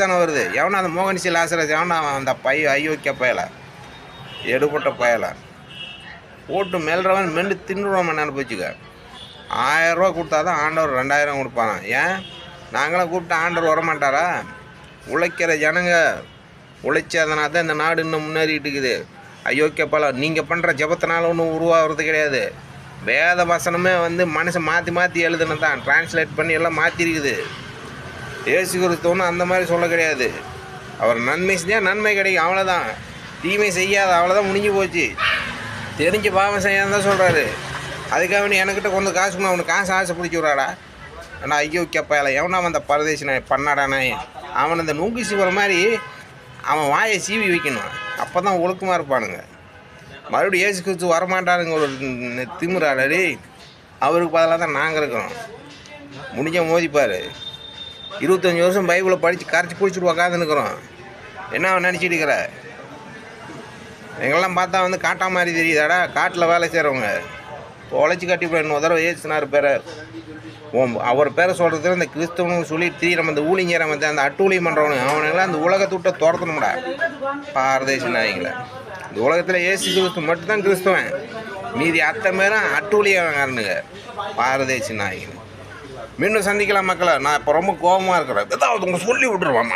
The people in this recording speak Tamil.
தானே வருது. எவனா அந்த மோகன்சி லாசரஸ் எவனா அந்த ஐயோக்கிய பயலை எடுபட்ட பயலை போட்டு மெல்றவன் மென்று தின்னுடுவோம் நினைப்பு வச்சுக்க. 1000 ரூபா கொடுத்தா தான் ஆண்டவர் 2000 கொடுப்பாங்க. ஏன் நாங்களாம் கூப்பிட்டு ஆண்டவர் வரமாட்டாரா? உழைக்கிற ஜனங்க உழைச்சதுனா தான் இந்த நாடு இன்னும் முன்னேறிட்டு இருக்குது. அயோக்கிய பலம் நீங்கள் பண்ணுற ஜபத்தினால ஒன்றும் உருவாகிறது கிடையாது. வேத வசனமே மனுஷன் மாற்றி எழுதுனது தான், டிரான்ஸ்லேட் பண்ணி எல்லாம் மாற்றிருக்குது. இயேசு கிறிஸ்துவனும் அந்த மாதிரி சொல்ல கிடையாது. அவர் நன்மை செஞ்சால் நன்மை கிடைக்கும், அவ்வளோதான். தீமை செய்யாத, அவ்வளோதான், முடிஞ்சு போச்சு. தெரிஞ்சு பாவம் செய்யாதான் தான் சொல்கிறாரு. அதுக்காக நீ என்கிட்ட கொஞ்சம் காசு பண்ண அவனுக்கு காசு ஆசை பிடிச்சி விட்றாடா. ஆனால் ஐயோ கேப்பாயில எவனா அந்த பரதேசின பண்ணாடானே அவன் அந்த நூங்கி சீவுற மாதிரி அவன் வாயை சீவி வைக்கணும். அப்போ தான் ஒழுக்கமாக இருப்பானுங்க. மறுபடியும் ஏசு கிறிஸ்து வரமாட்டானுங்க ஒரு திமுறாளி. அவருக்கு பதிலாக தான் நாங்கள் இருக்கிறோம். முடிஞ்ச மோதிப்பார். 25 வருஷம் பைபிளை படித்து கரைச்சி பிடிச்சிட்டு உக்காந்துன்னுக்குறோம். என்ன அவன் நினச்சிட்டு இருக்கிற? எங்கெல்லாம் பார்த்தா காட்டா மாதிரி தெரியுதாடா? காட்டில் வேலை செய்கிறவங்க உழைச்சி கட்டி போய் இன்னொரு தடவை ஏசுனார் பேரை அவர் பேரை சொல்கிறது இந்த கிறிஸ்தவனு சொல்லிட்டு நம்ம இந்த ஊழிங்கிற அந்த அட்டூழியம் பண்ணுறவனு அவனுங்களாம் அந்த உலகத்தை விட்ட துரத்தணும்டா. பாரதேசி நாய்களை. இந்த உலகத்தில் ஏசு கிறிஸ்து மட்டும்தான் கிறிஸ்தவன், மீதி அத்தனை பேரும் அட்டூழியங்காரனுங்க, பாரதேசி நாய்கள். மீண்டும் சந்திக்கலாம் மக்களை. நான் இப்போ ரொம்ப கோபமாக இருக்கிறேன். ஏதாவது உங்க சொல்லி விட்டுருவான்.